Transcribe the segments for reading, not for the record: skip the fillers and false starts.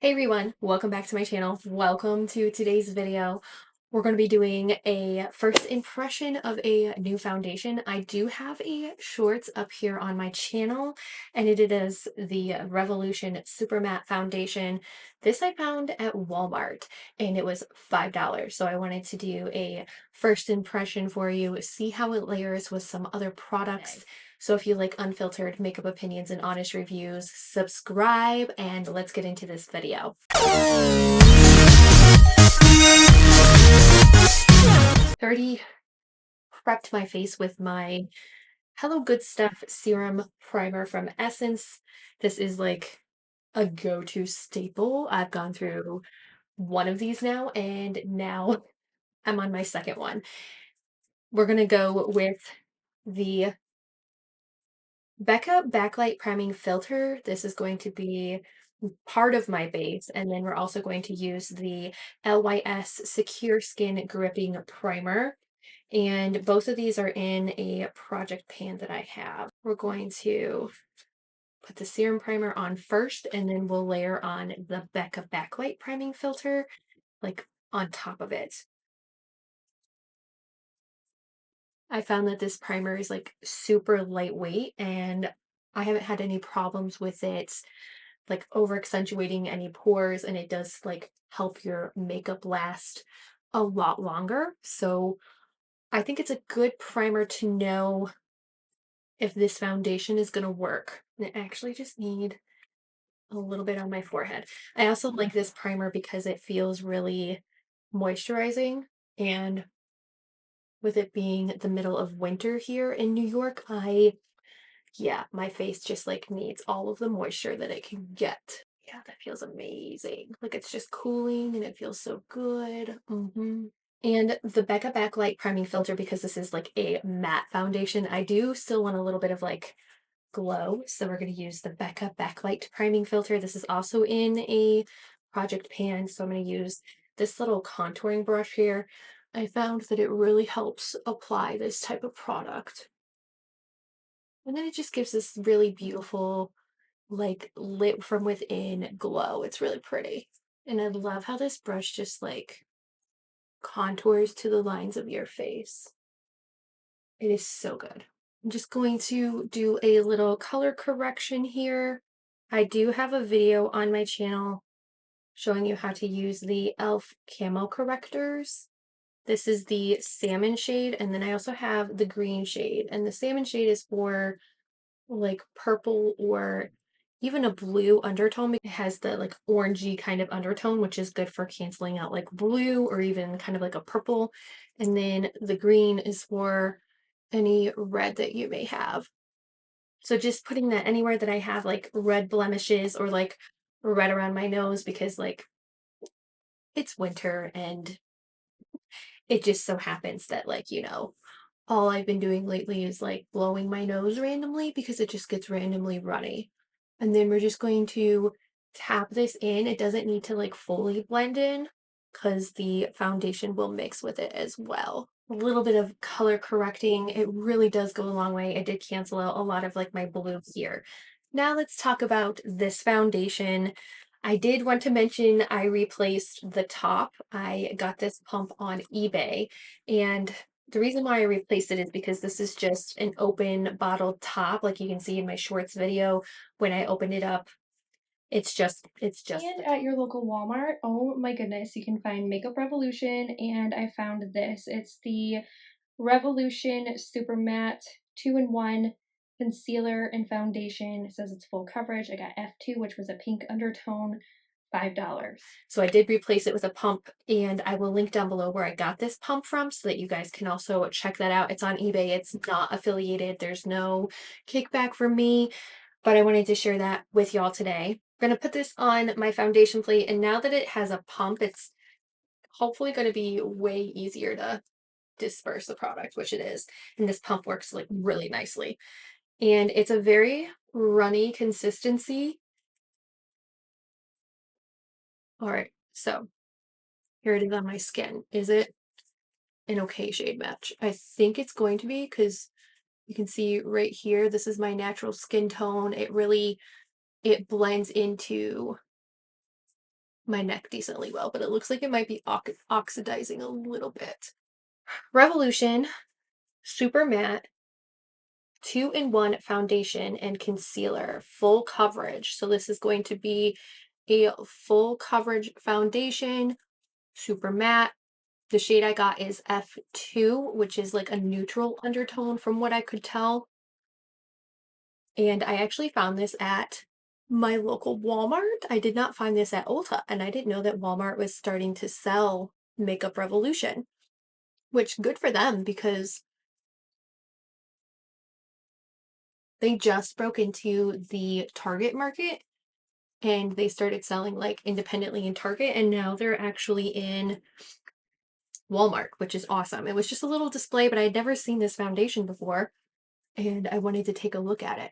Hey everyone, welcome back to my channel. Welcome to today's video. We're going to be doing a first impression of a new foundation. I do have a shorts up here on my channel, and it is the Revolution Super Matte Foundation. This I found at Walmart, and it was $5. So I wanted to do a first impression for you, see how it layers with some other products. So if you like unfiltered makeup opinions and honest reviews, subscribe and let's get into this video. Already prepped my face with my Hello Good Stuff Serum Primer from Essence. This is like a go-to staple. I've gone through one of these now, and now I'm on my second one. We're going to go with the Becca Backlight Priming Filter. This is going to be part of my base, and then we're also going to use the LYS Secure Skin Gripping Primer. And both of these are in a project pan that I have. We're going to put the serum primer on first, and then we'll layer on the Becca Backlight Priming Filter, like on top of it. I found that this primer is like super lightweight, and I haven't had any problems with it like over accentuating any pores, and it does like help your makeup last a lot longer. So I think it's a good primer to know if this foundation is going to work. And I actually just need a little bit on my forehead. I also like this primer because it feels really moisturizing, and with it being the middle of winter here in New York, yeah, my face just like needs all of the moisture that it can get. Yeah, that feels amazing. Like it's just cooling and it feels so good. And the Becca Backlight Priming Filter, because this is like a matte foundation, I do still want a little bit of like glow. So we're going to use the Becca Backlight Priming Filter. This is also in a project pan. So I'm going to use this little contouring brush here. I found that it really helps apply this type of product. And then it just gives this really beautiful, like lit from within glow. It's really pretty. And I love how this brush just like contours to the lines of your face. It is so good. I'm just going to do a little color correction here. I do have a video on my channel showing you how to use the e.l.f. camo correctors. This is the salmon shade, and then I also have the green shade. And the salmon shade is for like purple or even a blue undertone. It has the like orangey kind of undertone, which is good for canceling out like blue or even kind of like a purple. And then the green is for any red that you may have. So just putting that anywhere that I have like red blemishes or like red around my nose, because like it's winter and it just so happens that like, all I've been doing lately is like blowing my nose randomly because it just gets randomly runny. And then we're just going to tap this in. It doesn't need to like fully blend in because the foundation will mix with it as well. A little bit of color correcting, it really does go a long way. It did cancel out a lot of like my blue here. Now let's talk about this foundation. I did want to mention I replaced the top. I got this pump on eBay, and the reason why I replaced it is because this is just an open bottle top. Like you can see in my shorts video, when I opened it up, it's just And at your local Walmart, oh my goodness, you can find Makeup Revolution, and I found this. It's the Revolution Super Matte 2-in-1 concealer and foundation. It says it's full coverage. I got F2, which was a pink undertone, $5. So I did replace it with a pump, and I will link down below where I got this pump from so that you guys can also check that out. It's on eBay. It's not affiliated. There's no kickback from me, but I wanted to share that with y'all today. I'm going to put this on my foundation plate, and now that it has a pump, it's hopefully going to be way easier to disperse the product, which it is. And this pump works like really nicely. And it's a very runny consistency. All right, so here it is on my skin. Is it an okay shade match? I think it's going to be, because you can see right here, this is my natural skin tone. It blends into my neck decently well, but it looks like it might be oxidizing a little bit. Revolution Super Matte 2-in-1 foundation and concealer, full coverage. So this is going to be a full coverage foundation, super matte. The shade I got is F2, which is like a neutral undertone from what I could tell. And I actually found this at my local Walmart. I did not find this at Ulta, and I didn't know that Walmart was starting to sell Makeup Revolution, which good for them because they just broke into the Target market and they started selling like independently in Target, and now they're actually in Walmart, which is awesome. It was just a little display, but I had never seen this foundation before, and I wanted to take a look at it.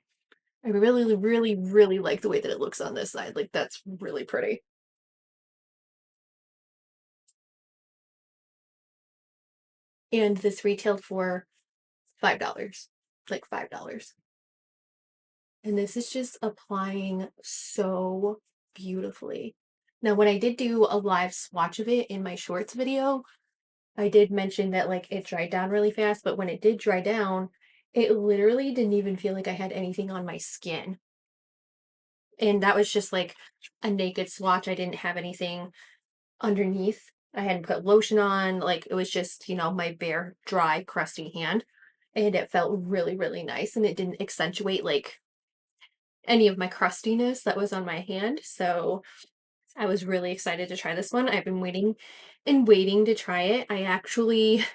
I really, really, really like the way that it looks on this side. Like, that's really pretty. And this retailed for $5, like $5. And this is just applying so beautifully. Now, when I did do a live swatch of it in my shorts video, I did mention that like it dried down really fast, but when it did dry down, it literally didn't even feel like I had anything on my skin. And that was just like a naked swatch. I didn't have anything underneath. I hadn't put lotion on. Like it was just, my bare, dry, crusty hand. And it felt really, really nice. And it didn't accentuate like any of my crustiness that was on my hand. So I was really excited to try this one. I've been waiting and waiting to try it. I actually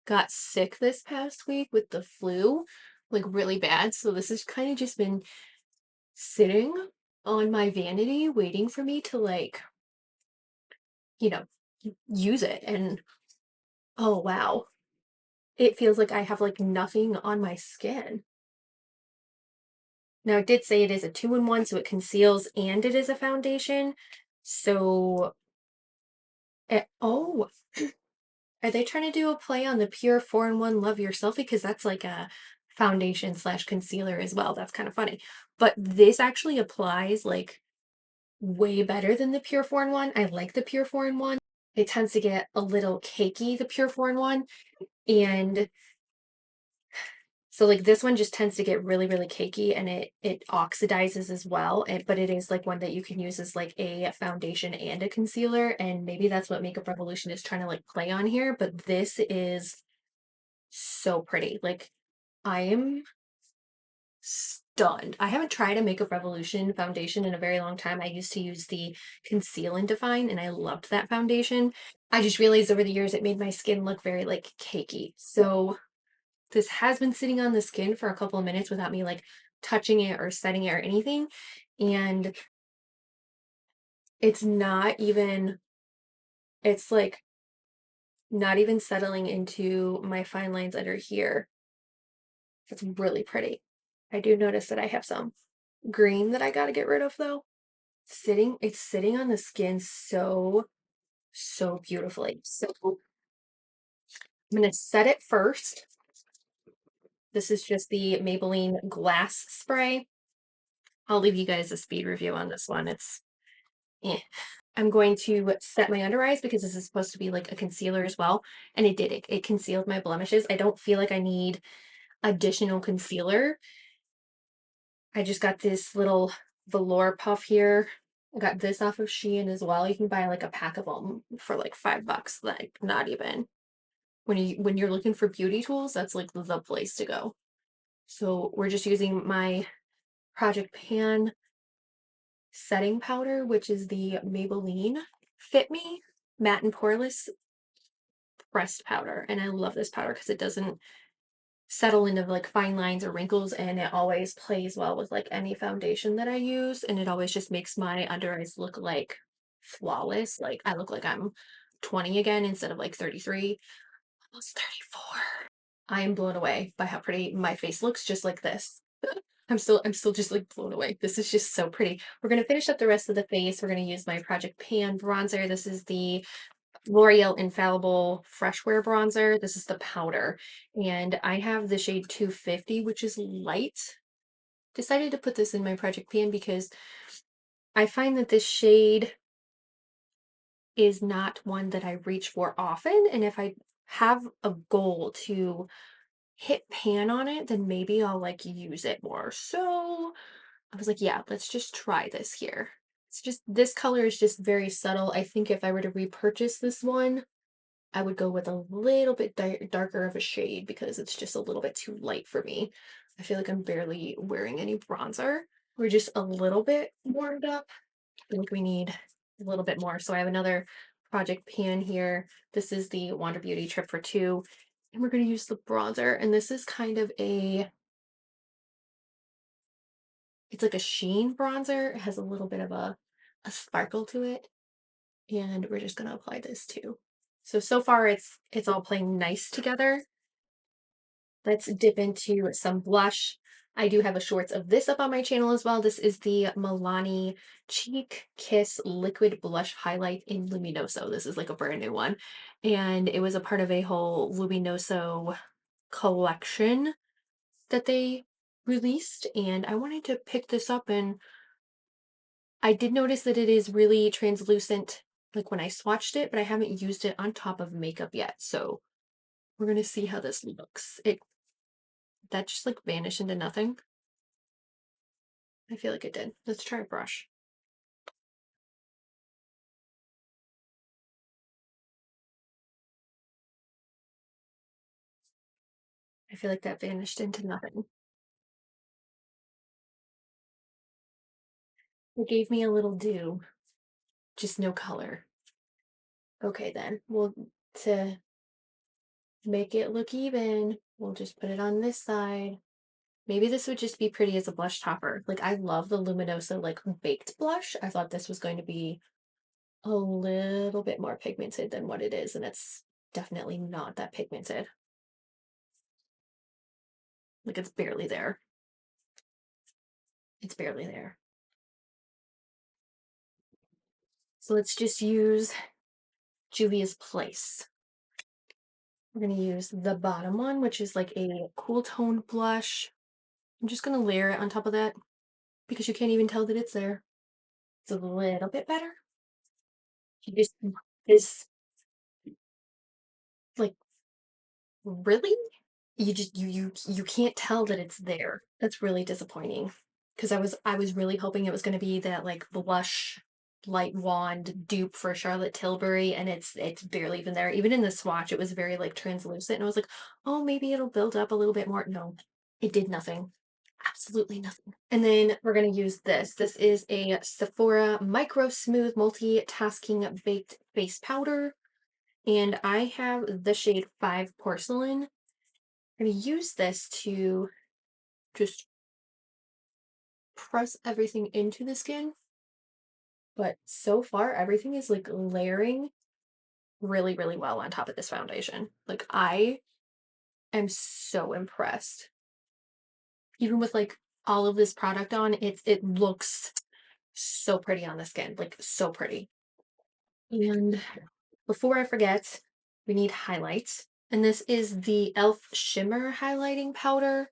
got sick this past week with the flu, like really bad. So this has kind of just been sitting on my vanity, waiting for me to like, you know, use it. And oh wow, it feels like I have like nothing on my skin. Now it did say it is a 2-in-1, so it conceals and it is a foundation. So, oh, are they trying to do a play on the pure 4-in-1 Love Yourself? Because that's like a foundation slash concealer as well. That's kind of funny. But this actually applies like way better than the pure 4-in-1. I like the pure 4-in-1. It tends to get a little cakey, the pure 4-in-1. And so like this one just tends to get really, really cakey and it oxidizes as well. But it is like one that you can use as like a foundation and a concealer. And maybe that's what Makeup Revolution is trying to like play on here. But this is so pretty. Like I am stunned. I haven't tried a Makeup Revolution foundation in a very long time. I used to use the Conceal and Define and I loved that foundation. I just realized over the years it made my skin look very like cakey. So this has been sitting on the skin for a couple of minutes without me like touching it or setting it or anything. And it's not even, it's like not even settling into my fine lines under here. It's really pretty. I do notice that I have some green that I got to get rid of though. It's sitting on the skin so, so beautifully. So I'm going to set it first. This is just the Maybelline Glass Spray. I'll leave you guys a speed review on this one. It's eh. I'm going to set my under eyes because this is supposed to be like a concealer as well. And it did. It concealed my blemishes. I don't feel like I need additional concealer. I just got this little velour puff here. I got this off of Shein as well. You can buy like a pack of them for like $5. Like not even. When you're looking for beauty tools, that's like the place to go. So we're just using my Project Pan setting powder, which is the Maybelline Fit Me Matte and Poreless Pressed Powder. And I love this powder because it doesn't settle into like fine lines or wrinkles, and it always plays well with like any foundation that I use, and it always just makes my under eyes look like flawless. Like I look like I'm 20 again instead of like 33, almost 34. I am blown away by how pretty my face looks just like this. I'm still just like blown away. This is just so pretty. We're going to finish up the rest of the face. We're going to use my Project Pan bronzer. This is the L'Oreal Infallible Fresh Wear Bronzer. This is the powder. And I have the shade 250, which is light. Decided to put this in my Project Pan because I find that this shade is not one that I reach for often, and if I have a goal to hit pan on it, then maybe I'll, like, use it more. So, I was like, "Yeah, let's just try this here." It's just this color is just very subtle. I think if I were to repurchase this one, I would go with a little bit darker of a shade because it's just a little bit too light for me. I feel like I'm barely wearing any bronzer. We're just a little bit warmed up. I think we need a little bit more. So I have another project pan here. This is the Wander Beauty Trip for Two. And we're going to use the bronzer. And this is kind of it's like a sheen bronzer. It has a little bit of a sparkle to it. And we're just going to apply this too. So far it's all playing nice together. Let's dip into some blush. I do have a shorts of this up on my channel as well. This is the Milani Cheek Kiss Liquid Blush Highlight in Luminoso. This is like a brand new one. And it was a part of a whole Luminoso collection that they released. And I wanted to pick this up, and I did notice that it is really translucent, like when I swatched it, but I haven't used it on top of makeup yet. So we're going to see how this looks. That just like vanished into nothing. I feel like it did. Let's try a brush. I feel like that vanished into nothing. It gave me a little dew, just no color. Okay then, well, to make it look even, we'll just put it on this side. Maybe this would just be pretty as a blush topper. Like, I love the Luminoso like baked blush. I thought this was going to be a little bit more pigmented than what it is, and it's definitely not that pigmented. Like, it's barely there. It's barely there. So let's just use Juvia's Place. We're going to use the bottom one, which is like a cool tone blush. I'm just going to layer it on top of that because you can't even tell that it's there. It's a little bit better. You just, this, like, really? You can't tell that it's there. That's really disappointing because I was really hoping it was going to be that like blush light wand dupe for Charlotte Tilbury, and it's barely even there. Even in the swatch, it was very like translucent, and I was like, oh, maybe it'll build up a little bit more. No, it did nothing. Absolutely nothing. And then we're going to use this. This is a Sephora Micro Smooth Multitasking Baked Face Powder, and I have the shade 5 Porcelain. I'm going to use this to just press everything into the skin. But so far, everything is like layering really, really well on top of this foundation. Like, I am so impressed. Even with like all of this product on, it looks so pretty on the skin, like so pretty. And before I forget, we need highlights. And this is the e.l.f. Shimmer Highlighting Powder.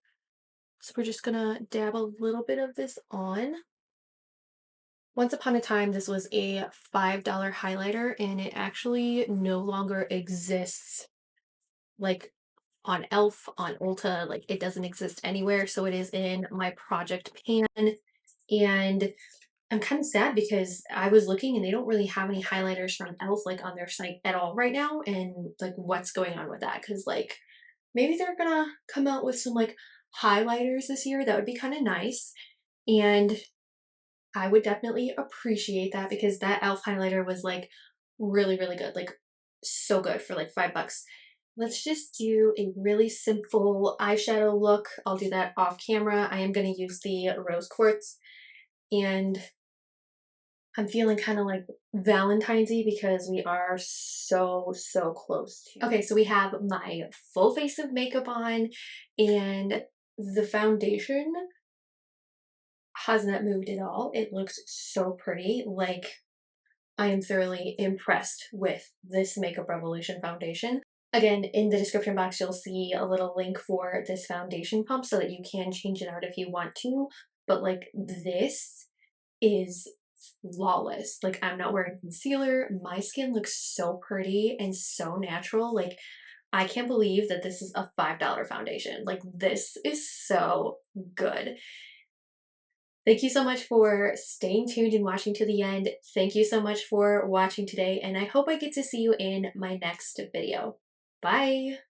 So we're just gonna dab a little bit of this on. Once upon a time, this was a $5 highlighter, and it actually no longer exists, like, on e.l.f., on Ulta, like, it doesn't exist anywhere, so it is in my project pan, and I'm kind of sad because I was looking and they don't really have any highlighters from e.l.f., like, on their site at all right now, and, like, what's going on with that? Because, like, maybe they're gonna come out with some, like, highlighters this year, that would be kinda nice, and I would definitely appreciate that because that e.l.f. highlighter was like really, really good. Like, so good for like $5. Let's just do a really simple eyeshadow look. I'll do that off camera. I am going to use the Rose Quartz, and I'm feeling kind of like Valentine's-y because we are so, so close to. Okay, so we have my full face of makeup on, and the foundation has not moved at all. It looks so pretty. Like, I am thoroughly impressed with this Makeup Revolution foundation. Again, in the description box, you'll see a little link for this foundation pump so that you can change it out if you want to. But like, this is flawless. Like, I'm not wearing concealer. My skin looks so pretty and so natural. Like, I can't believe that this is a $5 foundation. Like, this is so good. Thank you so much for staying tuned and watching to the end. Thank you so much for watching today, and I hope I get to see you in my next video. Bye!